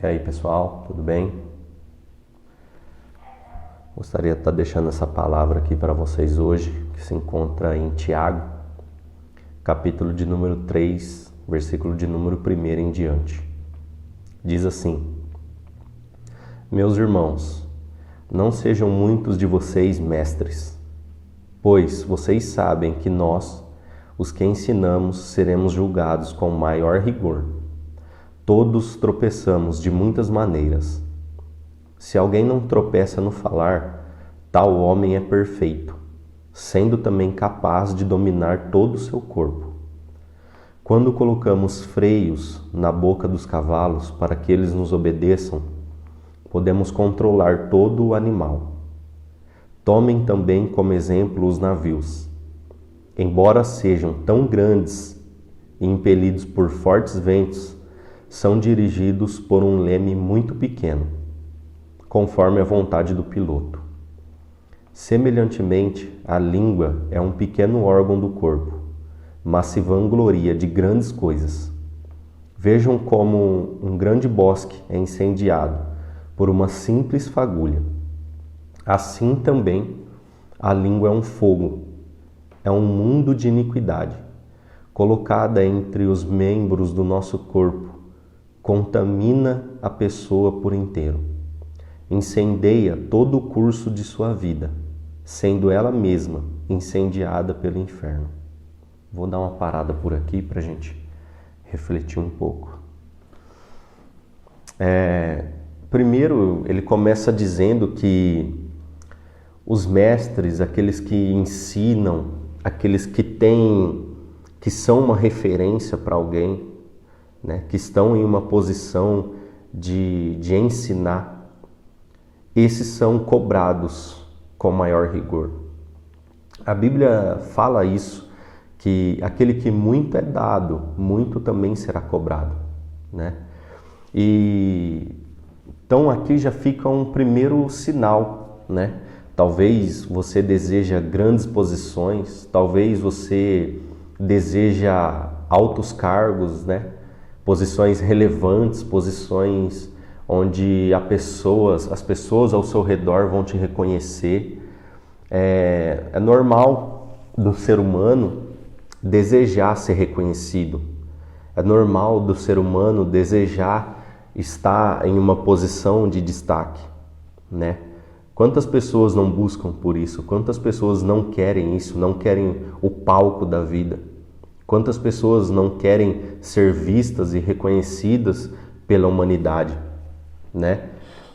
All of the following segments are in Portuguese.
E aí pessoal, tudo bem? Gostaria de estar deixando essa palavra aqui para vocês hoje, que se encontra em Tiago, capítulo de número 3, versículo de número 1 em diante. Diz assim: Meus irmãos, não sejam muitos de vocês mestres, pois vocês sabem que nós, os que ensinamos, seremos julgados com maior rigor. Todos tropeçamos de muitas maneiras. Se alguém não tropeça no falar, tal homem é perfeito, sendo também capaz de dominar todo o seu corpo. Quando colocamos freios na boca dos cavalos para que eles nos obedeçam, podemos controlar todo o animal. Tomem também como exemplo os navios. Embora sejam tão grandes e impelidos por fortes ventos, são dirigidos por um leme muito pequeno, conforme a vontade do piloto. Semelhantemente, a língua é um pequeno órgão do corpo, mas se vangloria de grandes coisas. Vejam como um grande bosque é incendiado por uma simples fagulha. Assim também, a língua é um fogo, é um mundo de iniquidade, colocada entre os membros do nosso corpo, contamina a pessoa por inteiro. Incendeia todo o curso de sua vida, sendo ela mesma incendiada pelo inferno. Vou dar uma parada por aqui para a gente refletir um pouco. Primeiro, ele começa dizendo que os mestres, aqueles que ensinam, aqueles que são uma referência para alguém, né, que estão em uma posição de ensinar, esses são cobrados com maior rigor. A Bíblia fala isso, que aquele que muito é dado, muito também será cobrado, né? Então aqui já fica um primeiro sinal, né? Talvez você deseja grandes posições, talvez você deseja altos cargos, né? Posições relevantes, posições onde as pessoas ao seu redor vão te reconhecer. É normal do ser humano desejar ser reconhecido. É normal do ser humano desejar estar em uma posição de destaque, né? Quantas pessoas não buscam por isso? Quantas pessoas não querem isso? Não querem o palco da vida? Quantas pessoas não querem ser vistas e reconhecidas pela humanidade, né?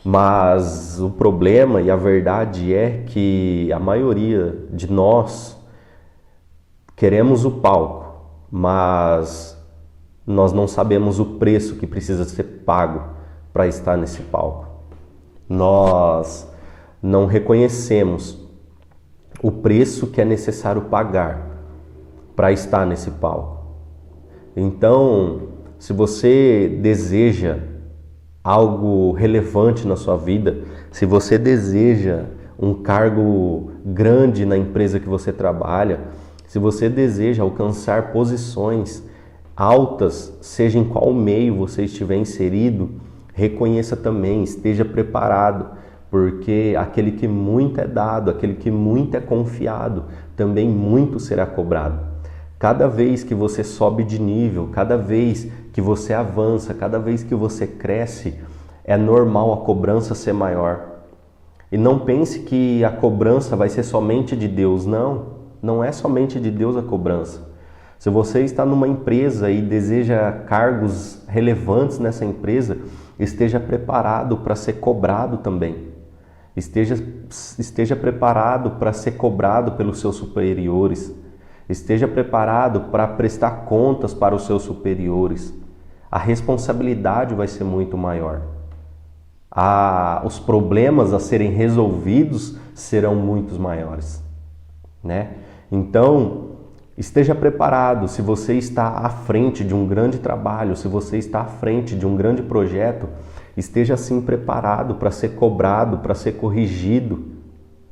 Mas o problema e a verdade é que a maioria de nós queremos o palco, mas nós não sabemos o preço que precisa ser pago para estar nesse palco. Nós não reconhecemos o preço que é necessário pagar para estar nesse palco. Então, se você deseja algo relevante na sua vida, se você deseja um cargo grande na empresa que você trabalha, se você deseja alcançar posições altas, seja em qual meio você estiver inserido, reconheça também, esteja preparado, porque aquele que muito é dado, aquele que muito é confiado, também muito será cobrado. Cada vez que você sobe de nível, cada vez que você avança, cada vez que você cresce, é normal a cobrança ser maior. E não pense que a cobrança vai ser somente de Deus. Não, não é somente de Deus a cobrança. Se você está numa empresa e deseja cargos relevantes nessa empresa, esteja preparado para ser cobrado também. Esteja preparado para ser cobrado pelos seus superiores. Esteja preparado para prestar contas para os seus superiores. A responsabilidade vai ser muito maior. Os problemas a serem resolvidos serão muito maiores, né? Então, esteja preparado. Se você está à frente de um grande trabalho, se você está à frente de um grande projeto, esteja assim preparado para ser cobrado, para ser corrigido,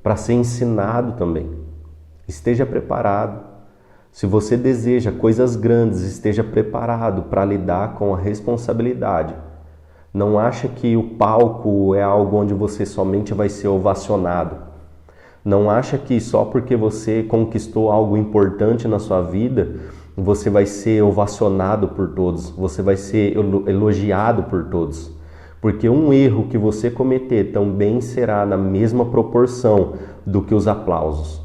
para ser ensinado também. Esteja preparado. Se você deseja coisas grandes, esteja preparado para lidar com a responsabilidade. Não acha que o palco é algo onde você somente vai ser ovacionado. Não acha que só porque você conquistou algo importante na sua vida, você vai ser ovacionado por todos, você vai ser elogiado por todos. Porque um erro que você cometer também será na mesma proporção do que os aplausos.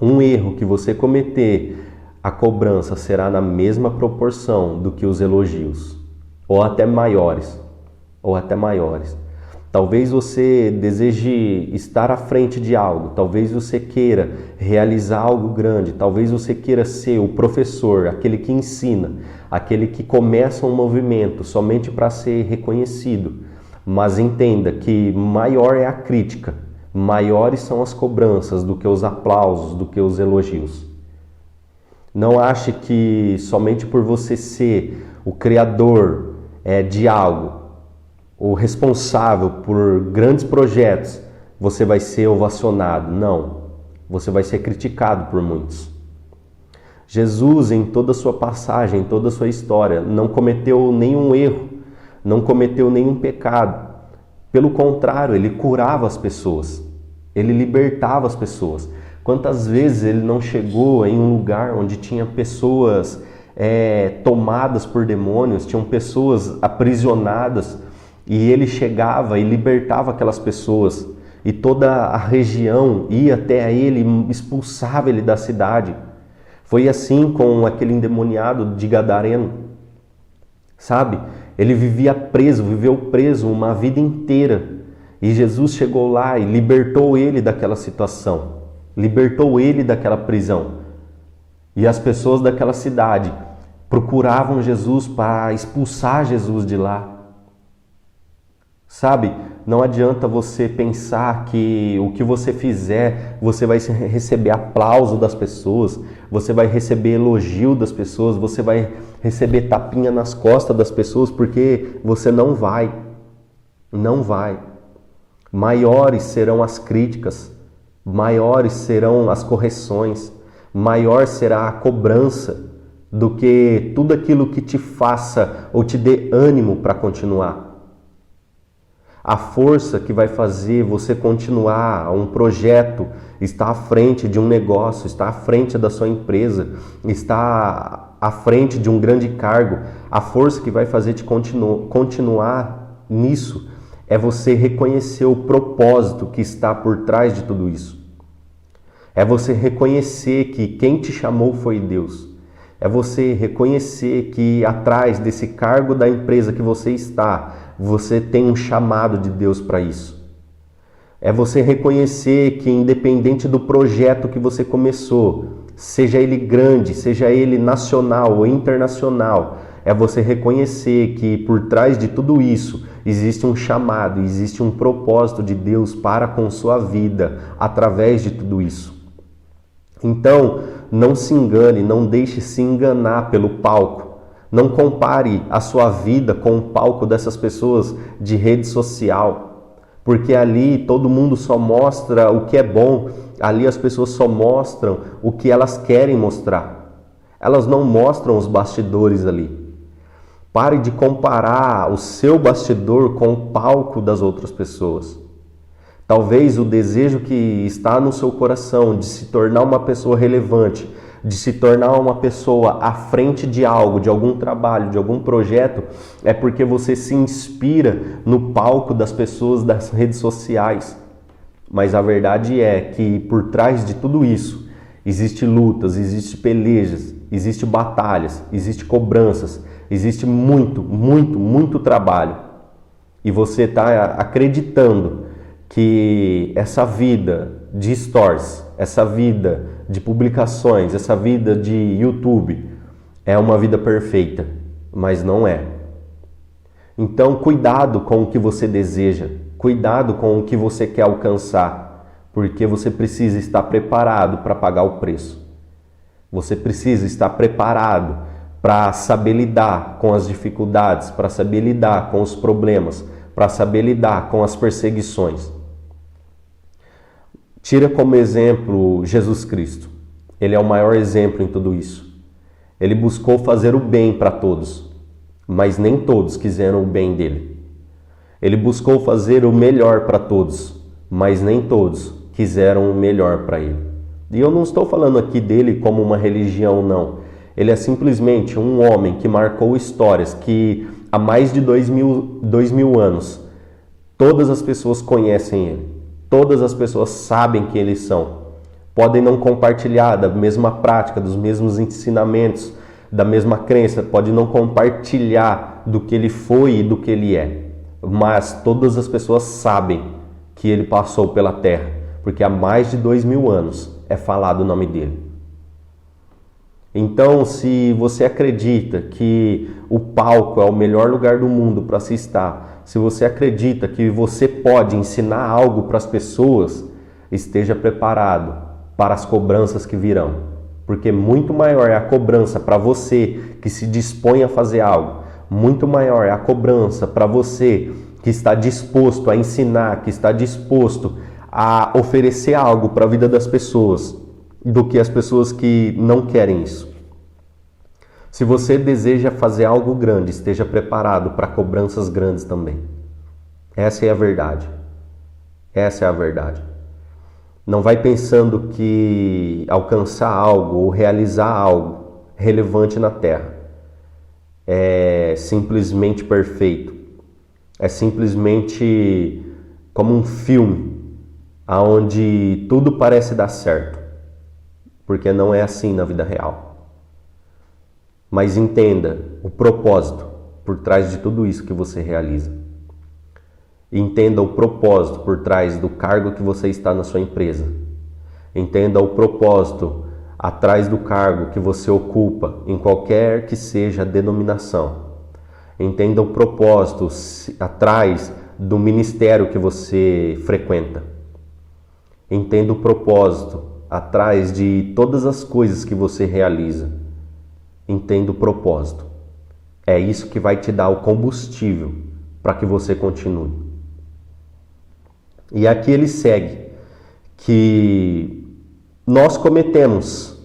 Um erro que você cometer, a cobrança será na mesma proporção do que os elogios, ou até maiores, Talvez você deseje estar à frente de algo, talvez você queira realizar algo grande, talvez você queira ser o professor, aquele que ensina, aquele que começa um movimento somente para ser reconhecido. Mas entenda que maior é a crítica, maiores são as cobranças do que os aplausos, do que os elogios. Não ache que somente por você ser o criador de algo, o responsável por grandes projetos, você vai ser ovacionado. Não, você vai ser criticado por muitos. Jesus, em toda a sua passagem, em toda a sua história, não cometeu nenhum erro, não cometeu nenhum pecado. Pelo contrário, ele curava as pessoas, ele libertava as pessoas. Quantas vezes ele não chegou em um lugar onde tinha pessoas tomadas por demônios, tinham pessoas aprisionadas, e ele chegava e libertava aquelas pessoas, e toda a região ia até ele, expulsava ele da cidade. Foi assim com aquele endemoniado de Gadareno, sabe? Ele viveu preso uma vida inteira, e Jesus chegou lá e libertou ele daquela situação, libertou ele daquela prisão. E as pessoas daquela cidade procuravam Jesus para expulsar Jesus de lá. Sabe, não adianta você pensar que o que você fizer, você vai receber aplauso das pessoas, você vai receber elogio das pessoas, você vai receber tapinha nas costas das pessoas, porque você não vai. Não vai. Maiores serão as críticas, maiores serão as correções, maior será a cobrança do que tudo aquilo que te faça ou te dê ânimo para continuar. A força que vai fazer você continuar um projeto, está à frente de um negócio, está à frente da sua empresa, está à frente de um grande cargo. A força que vai fazer te continuar nisso é você reconhecer o propósito que está por trás de tudo isso. É você reconhecer que quem te chamou foi Deus. É você reconhecer que atrás desse cargo da empresa que você está, você tem um chamado de Deus para isso. É você reconhecer que independente do projeto que você começou, seja ele grande, seja ele nacional ou internacional, é você reconhecer que por trás de tudo isso existe um chamado, existe um propósito de Deus para com sua vida através de tudo isso. Então, não se engane, não deixe se enganar pelo palco. Não compare a sua vida com o palco dessas pessoas de rede social, porque ali todo mundo só mostra o que é bom, ali as pessoas só mostram o que elas querem mostrar. Elas não mostram os bastidores ali. Pare de comparar o seu bastidor com o palco das outras pessoas. Talvez o desejo que está no seu coração de se tornar uma pessoa relevante, de se tornar uma pessoa à frente de algo, de algum trabalho, de algum projeto, é porque você se inspira no palco das pessoas das redes sociais. Mas a verdade é que por trás de tudo isso, existe lutas, existe pelejas, existe batalhas, existe cobranças, existe muito trabalho. E você está acreditando que essa vida de stories, essa vida de publicações, essa vida de YouTube é uma vida perfeita, mas não é. Então, cuidado com o que você deseja, cuidado com o que você quer alcançar, porque você precisa estar preparado para pagar o preço. Você precisa estar preparado para saber lidar com as dificuldades, para saber lidar com os problemas, para saber lidar com as perseguições. Tira como exemplo Jesus Cristo. Ele é o maior exemplo em tudo isso. Ele buscou fazer o bem para todos, mas nem todos quiseram o bem dele. Ele buscou fazer o melhor para todos, mas nem todos quiseram o melhor para ele. E eu não estou falando aqui dele como uma religião, não. Ele é simplesmente um homem que marcou histórias que há mais de 2000 anos todas as pessoas conhecem ele. Todas as pessoas sabem quem eles são. Podem não compartilhar da mesma prática, dos mesmos ensinamentos, da mesma crença, pode não compartilhar do que ele foi e do que ele é. Mas todas as pessoas sabem que ele passou pela terra, porque há mais de 2000 anos é falado o nome dele. Então, se você acredita que o palco é o melhor lugar do mundo para se estar, se você acredita que você pode ensinar algo para as pessoas, esteja preparado para as cobranças que virão. Porque muito maior é a cobrança para você que se dispõe a fazer algo, muito maior é a cobrança para você que está disposto a ensinar, que está disposto a oferecer algo para a vida das pessoas, do que as pessoas que não querem isso. Se você deseja fazer algo grande, esteja preparado para cobranças grandes também. Essa é a verdade. Essa é a verdade. Não vai pensando que alcançar algo ou realizar algo relevante na Terra é simplesmente perfeito. É simplesmente como um filme onde tudo parece dar certo. Porque não é assim na vida real. Mas entenda o propósito por trás de tudo isso que você realiza. Entenda o propósito por trás do cargo que você está na sua empresa. Entenda o propósito atrás do cargo que você ocupa, em qualquer que seja a denominação. Entenda o propósito atrás do ministério que você frequenta. Entenda o propósito atrás de todas as coisas que você realiza. Entenda o propósito. É isso que vai te dar o combustível para que você continue. E aqui ele segue que nós cometemos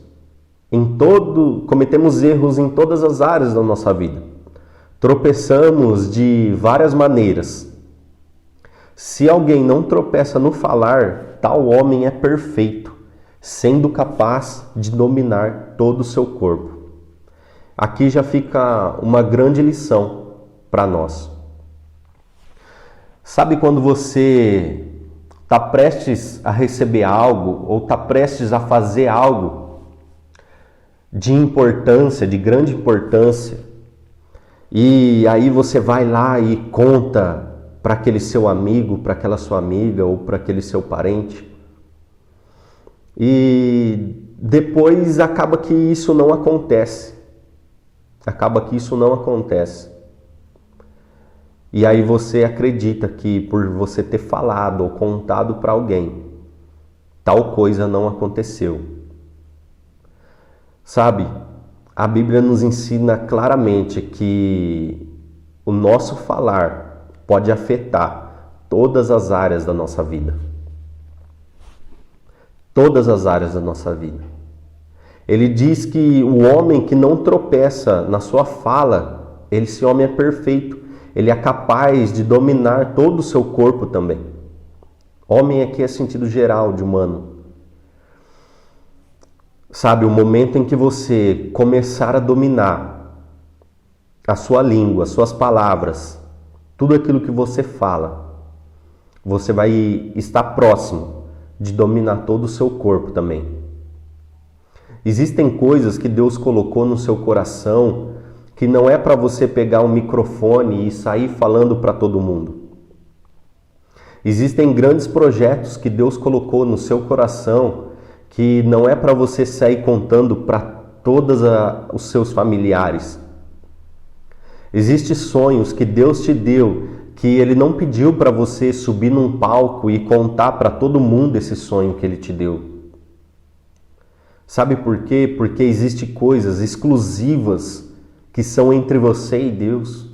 erros em todas as áreas da nossa vida. Tropeçamos de várias maneiras. Se alguém não tropeça no falar, tal homem é perfeito, sendo capaz de dominar todo o seu corpo. Aqui já fica uma grande lição para nós. Sabe quando você está prestes a receber algo ou está prestes a fazer algo de importância, de grande importância, e aí você vai lá e conta para aquele seu amigo, para aquela sua amiga ou para aquele seu parente, e depois acaba que isso não acontece. E aí você acredita que por você ter falado ou contado para alguém, tal coisa não aconteceu. Sabe, a Bíblia nos ensina claramente que o nosso falar pode afetar todas as áreas da nossa vida. Todas as áreas da nossa vida. Ele diz que o homem que não tropeça na sua fala, esse homem é perfeito. Ele é capaz de dominar todo o seu corpo também. Homem aqui é sentido geral de humano. Sabe, o momento em que você começar a dominar a sua língua, as suas palavras, tudo aquilo que você fala, você vai estar próximo de dominar todo o seu corpo também. Existem coisas que Deus colocou no seu coração que não é para você pegar um microfone e sair falando para todo mundo. Existem grandes projetos que Deus colocou no seu coração que não é para você sair contando para todos os seus familiares. Existem sonhos que Deus te deu que Ele não pediu para você subir num palco e contar para todo mundo esse sonho que Ele te deu. Sabe por quê? Porque existem coisas exclusivas que são entre você e Deus.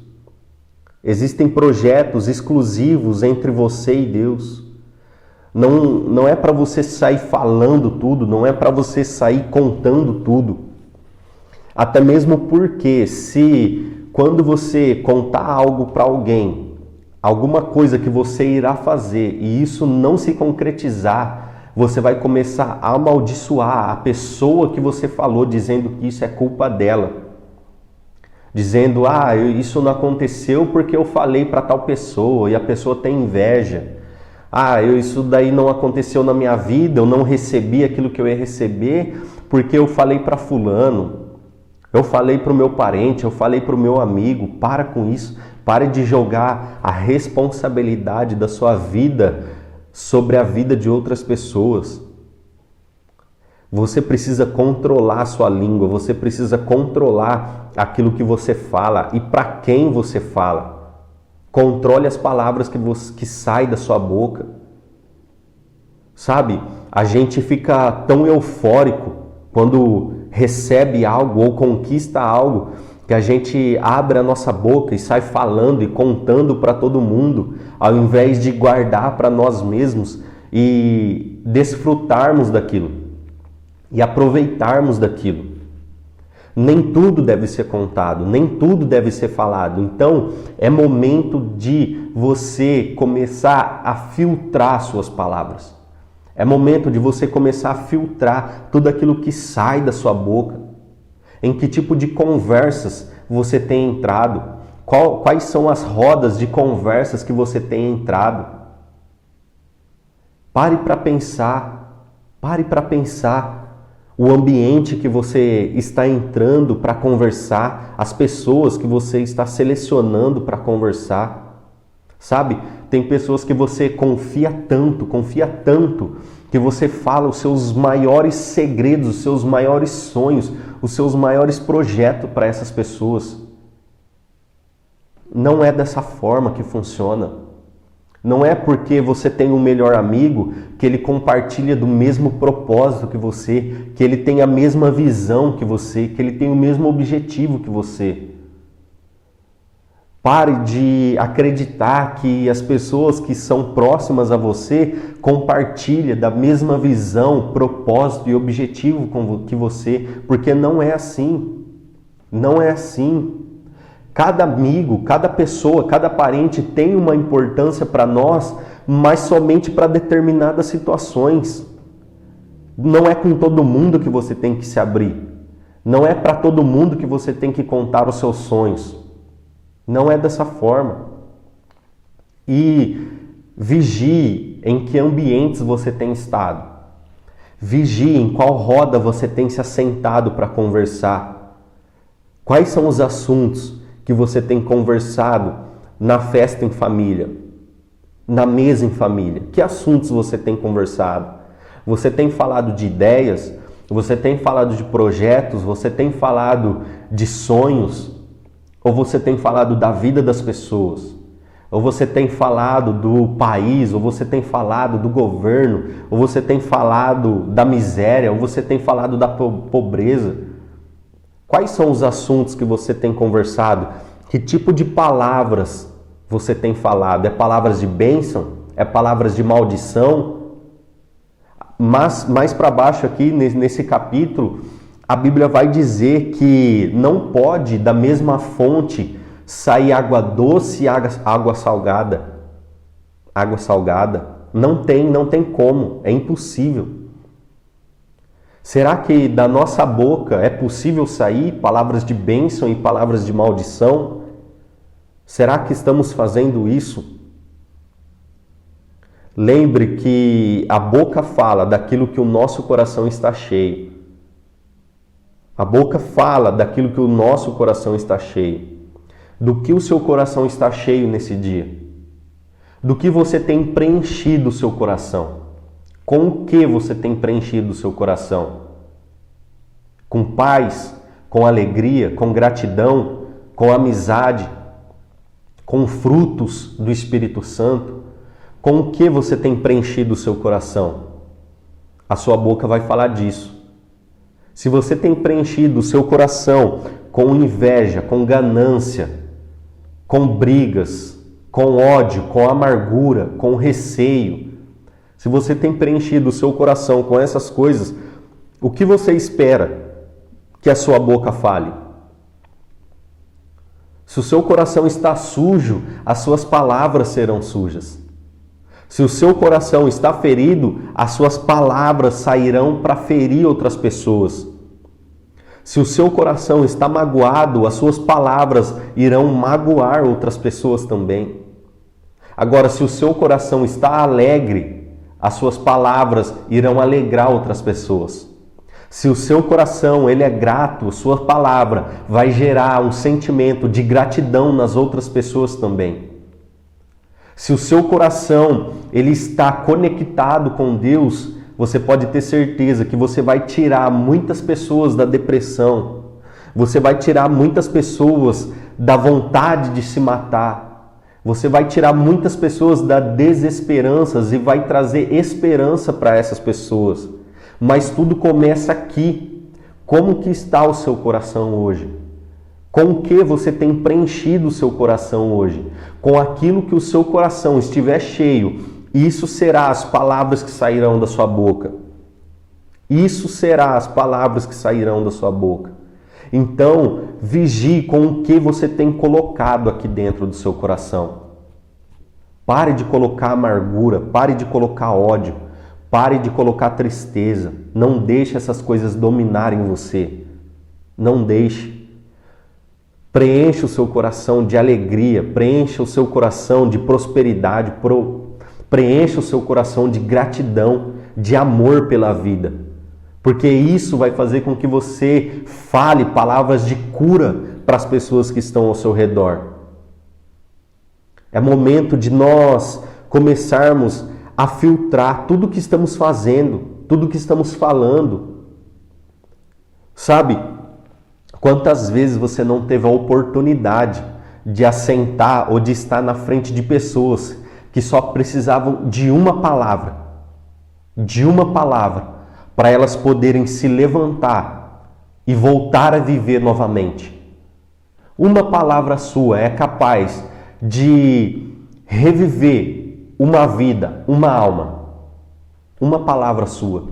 Existem projetos exclusivos entre você e Deus. Não é para você sair falando tudo, não é para você sair contando tudo. Até mesmo porque se quando você contar algo para alguém alguma coisa que você irá fazer e isso não se concretizar, você vai começar a amaldiçoar a pessoa que você falou, dizendo que isso é culpa dela. Dizendo, isso não aconteceu porque eu falei para tal pessoa e a pessoa tem inveja. Isso daí não aconteceu na minha vida, eu não recebi aquilo que eu ia receber porque eu falei para fulano, eu falei para o meu parente, eu falei para o meu amigo. Para com isso, pare de jogar a responsabilidade da sua vida sobre a vida de outras pessoas. Você precisa controlar a sua língua, você precisa controlar aquilo que você fala e para quem você fala. Controle as palavras que saem da sua boca. Sabe, a gente fica tão eufórico quando recebe algo ou conquista algo que a gente abre a nossa boca e sai falando e contando para todo mundo, ao invés de guardar para nós mesmos e desfrutarmos daquilo e aproveitarmos daquilo. Nem tudo deve ser contado, nem tudo deve ser falado. Então, é momento de você começar a filtrar suas palavras. É momento de você começar a filtrar tudo aquilo que sai da sua boca. Em que tipo de conversas você tem entrado? Quais são as rodas de conversas que você tem entrado? Pare para pensar. Pare para pensar. O ambiente que você está entrando para conversar, as pessoas que você está selecionando para conversar. Sabe, tem pessoas que você confia tanto, que você fala os seus maiores segredos, os seus maiores sonhos, os seus maiores projetos para essas pessoas. Não é dessa forma que funciona. Não é porque você tem um melhor amigo que ele compartilha do mesmo propósito que você, que ele tem a mesma visão que você, que ele tem o mesmo objetivo que você. Pare de acreditar que as pessoas que são próximas a você compartilham da mesma visão, propósito e objetivo que você, porque não é assim. Não é assim. Cada amigo, cada pessoa, cada parente tem uma importância para nós, mas somente para determinadas situações. Não é com todo mundo que você tem que se abrir. Não é para todo mundo que você tem que contar os seus sonhos. Não é dessa forma. E vigie em que ambientes você tem estado. Vigie em qual roda você tem se assentado para conversar. Quais são os assuntos que você tem conversado na festa em família, na mesa em família? Que assuntos você tem conversado? Você tem falado de ideias? Você tem falado de projetos? Você tem falado de sonhos? Ou você tem falado da vida das pessoas? Ou você tem falado do país? Ou você tem falado do governo? Ou você tem falado da miséria? Ou você tem falado da pobreza? Quais são os assuntos que você tem conversado? Que tipo de palavras você tem falado? É palavras de bênção? É palavras de maldição? Mas mais para baixo aqui, nesse capítulo, a Bíblia vai dizer que não pode da mesma fonte sair água doce e água salgada. Água salgada. Não tem como, é impossível. Será que da nossa boca é possível sair palavras de bênção e palavras de maldição? Será que estamos fazendo isso? Lembre que a boca fala daquilo que o nosso coração está cheio. A boca fala daquilo que o nosso coração está cheio. Do que o seu coração está cheio nesse dia? Do que você tem preenchido o seu coração? Com o que você tem preenchido o seu coração? Com paz, com alegria, com gratidão, com amizade, com frutos do Espírito Santo? Com o que você tem preenchido o seu coração? A sua boca vai falar disso. Se você tem preenchido o seu coração com inveja, com ganância, com brigas, com ódio, com amargura, com receio, se você tem preenchido o seu coração com essas coisas, o que você espera que a sua boca fale? Se o seu coração está sujo, as suas palavras serão sujas. Se o seu coração está ferido, as suas palavras sairão para ferir outras pessoas. Se o seu coração está magoado, as suas palavras irão magoar outras pessoas também. Agora, se o seu coração está alegre, as suas palavras irão alegrar outras pessoas. Se o seu coração ele é grato, sua palavra vai gerar um sentimento de gratidão nas outras pessoas também. Se o seu coração ele está conectado com Deus, você pode ter certeza que você vai tirar muitas pessoas da depressão. Você vai tirar muitas pessoas da vontade de se matar. Você vai tirar muitas pessoas da desesperança e vai trazer esperança para essas pessoas. Mas tudo começa aqui. Como que está o seu coração hoje? Com o que você tem preenchido o seu coração hoje? Com aquilo que o seu coração estiver cheio, isso será as palavras que sairão da sua boca. Isso será as palavras que sairão da sua boca. Então, vigie com o que você tem colocado aqui dentro do seu coração. Pare de colocar amargura, pare de colocar ódio, pare de colocar tristeza. Não deixe essas coisas dominarem você. Não deixe. Preencha o seu coração de alegria, preencha o seu coração de prosperidade, preencha o seu coração de gratidão, de amor pela vida. Porque isso vai fazer com que você fale palavras de cura para as pessoas que estão ao seu redor. É momento de nós começarmos a filtrar tudo que estamos fazendo, tudo que estamos falando. Sabe, quantas vezes você não teve a oportunidade de assentar ou de estar na frente de pessoas que só precisavam de uma palavra, para elas poderem se levantar e voltar a viver novamente. Uma palavra sua é capaz de reviver uma vida, uma alma. Uma palavra sua.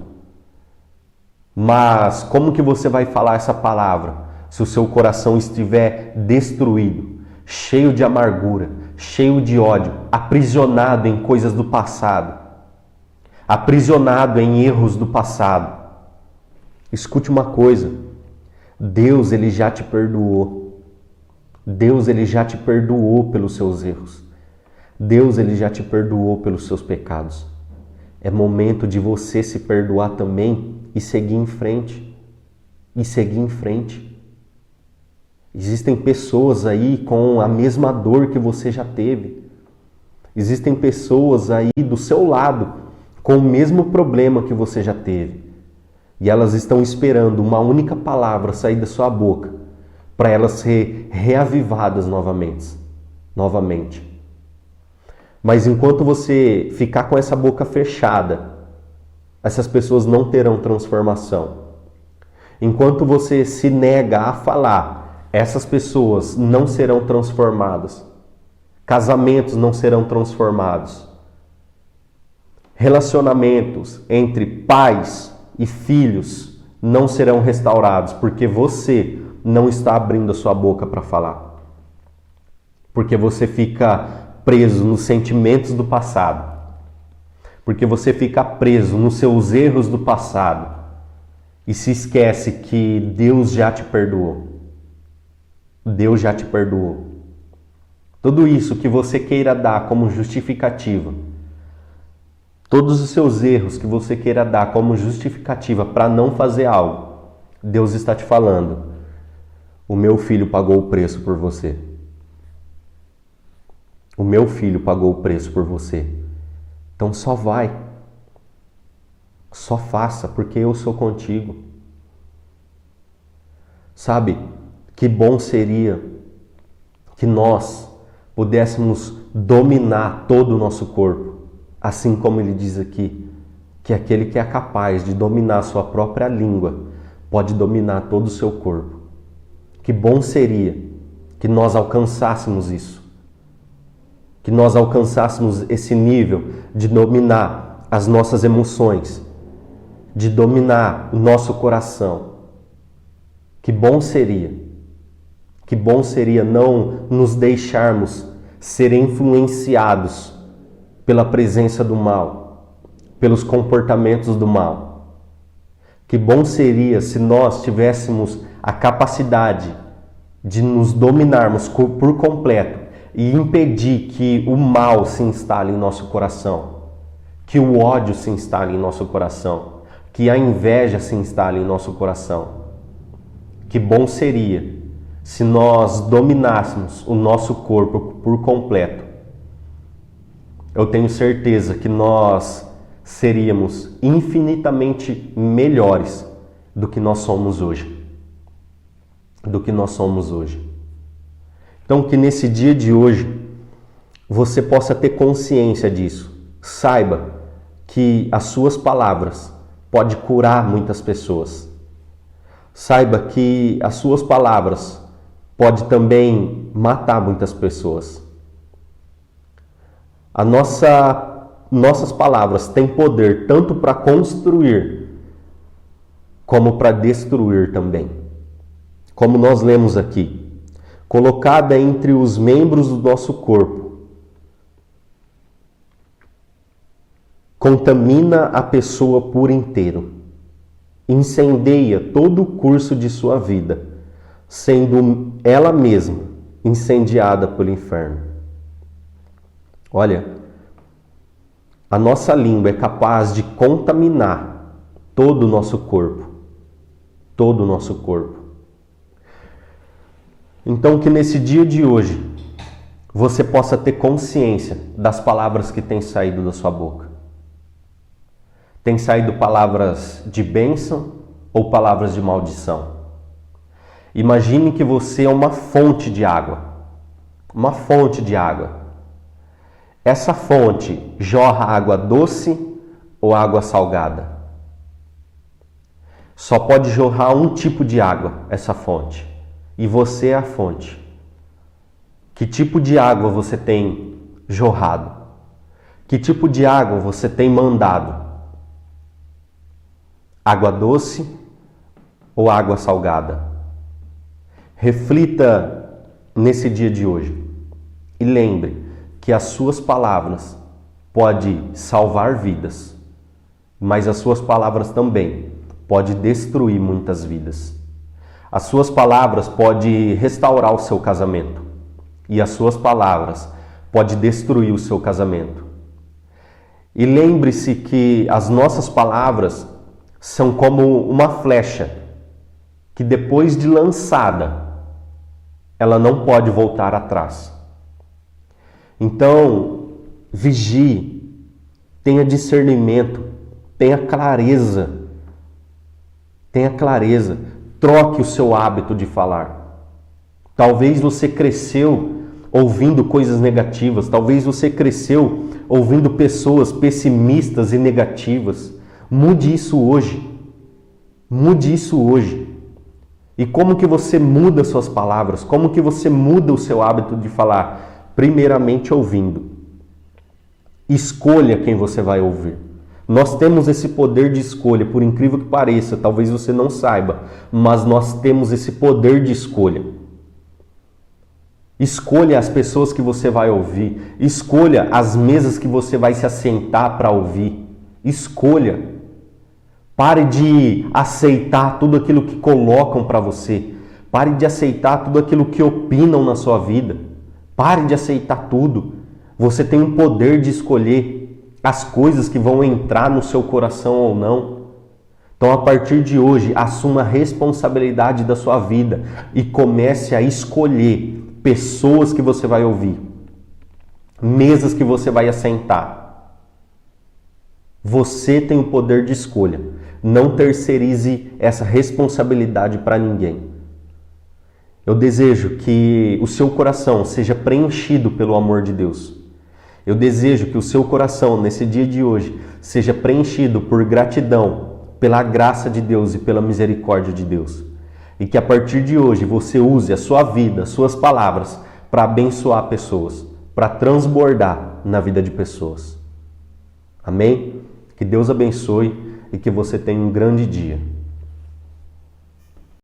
Mas como que você vai falar essa palavra se o seu coração estiver destruído, cheio de amargura, cheio de ódio, aprisionado em coisas do passado? Aprisionado em erros do passado. Escute uma coisa, Deus ele já te perdoou. Deus ele já te perdoou pelos seus erros. Deus ele já te perdoou pelos seus pecados. É momento de você se perdoar também e seguir em frente. E seguir em frente. Existem pessoas aí com a mesma dor que você já teve. Existem pessoas aí do seu lado com o mesmo problema que você já teve. E elas estão esperando uma única palavra sair da sua boca para elas ser reavivadas novamente. Mas enquanto você ficar com essa boca fechada, essas pessoas não terão transformação. Enquanto você se nega a falar, essas pessoas não serão transformadas. Casamentos não serão transformados. Relacionamentos entre pais e filhos não serão restaurados, porque você não está abrindo a sua boca para falar. Porque você fica preso nos sentimentos do passado. Porque você fica preso nos seus erros do passado. E se esquece que Deus já te perdoou. Deus já te perdoou. Tudo isso que você queira dar como justificativa, todos os seus erros que você queira dar como justificativa para não fazer algo, Deus está te falando: o meu filho pagou o preço por você. O meu filho pagou o preço por você. Então só vai. Só faça, porque eu sou contigo. Sabe, que bom seria que nós pudéssemos dominar todo o nosso corpo. Assim como ele diz aqui, que aquele que é capaz de dominar a sua própria língua pode dominar todo o seu corpo. Que bom seria que nós alcançássemos isso. Que nós alcançássemos esse nível de dominar as nossas emoções, de dominar o nosso coração. Que bom seria Que bom seria não nos deixarmos ser influenciados pela presença do mal, pelos comportamentos do mal. Que bom seria se nós tivéssemos a capacidade de nos dominarmos por completo e impedir que o mal se instale em nosso coração, que o ódio se instale em nosso coração, que a inveja se instale em nosso coração. Que bom seria se nós dominássemos o nosso corpo por completo. Eu tenho certeza que nós seríamos infinitamente melhores do que nós somos hoje. Então, que nesse dia de hoje você possa ter consciência disso. Saiba que as suas palavras podem curar muitas pessoas. Saiba que as suas palavras podem também matar muitas pessoas. Nossas palavras têm poder tanto para construir como para destruir também. Como nós lemos aqui, colocada entre os membros do nosso corpo, contamina a pessoa por inteiro, incendeia todo o curso de sua vida, sendo ela mesma incendiada pelo inferno. Olha, a nossa língua é capaz de contaminar todo o nosso corpo, todo o nosso corpo. Então, que nesse dia de hoje você possa ter consciência das palavras que têm saído da sua boca. Tem saído palavras de bênção ou palavras de maldição? Imagine que você é uma fonte de água. Uma fonte de água. Essa fonte jorra água doce ou água salgada? Só pode jorrar um tipo de água, essa fonte. E você é a fonte. Que tipo de água você tem jorrado? Que tipo de água você tem mandado? Água doce ou água salgada? Reflita nesse dia de hoje e lembre que as suas palavras podem salvar vidas, mas as suas palavras também podem destruir muitas vidas. As suas palavras podem restaurar o seu casamento e as suas palavras podem destruir o seu casamento. E lembre-se que as nossas palavras são como uma flecha que depois de lançada, ela não pode voltar atrás. Então, vigie, tenha discernimento, tenha clareza, troque o seu hábito de falar. Talvez você cresceu ouvindo coisas negativas, talvez você cresceu ouvindo pessoas pessimistas e negativas. Mude isso hoje. Mude isso hoje. E como que você muda suas palavras? Como que você muda o seu hábito de falar? Primeiramente ouvindo. Escolha quem você vai ouvir. Nós temos esse poder de escolha, por incrível que pareça, talvez você não saiba, mas nós temos esse poder de escolha. Escolha as pessoas que você vai ouvir. Escolha as mesas que você vai se assentar para ouvir. Escolha. Pare de aceitar tudo aquilo que colocam para você. Pare de aceitar tudo aquilo que opinam na sua vida. Pare de aceitar tudo. Você tem o poder de escolher as coisas que vão entrar no seu coração ou não. Então, a partir de hoje, assuma a responsabilidade da sua vida e comece a escolher pessoas que você vai ouvir, mesas que você vai assentar. Você tem o poder de escolha. Não terceirize essa responsabilidade para ninguém. Eu desejo que o seu coração seja preenchido pelo amor de Deus. Eu desejo que o seu coração, nesse dia de hoje, seja preenchido por gratidão, pela graça de Deus e pela misericórdia de Deus. E que a partir de hoje você use a sua vida, as suas palavras, para abençoar pessoas, para transbordar na vida de pessoas. Amém? Que Deus abençoe e que você tenha um grande dia.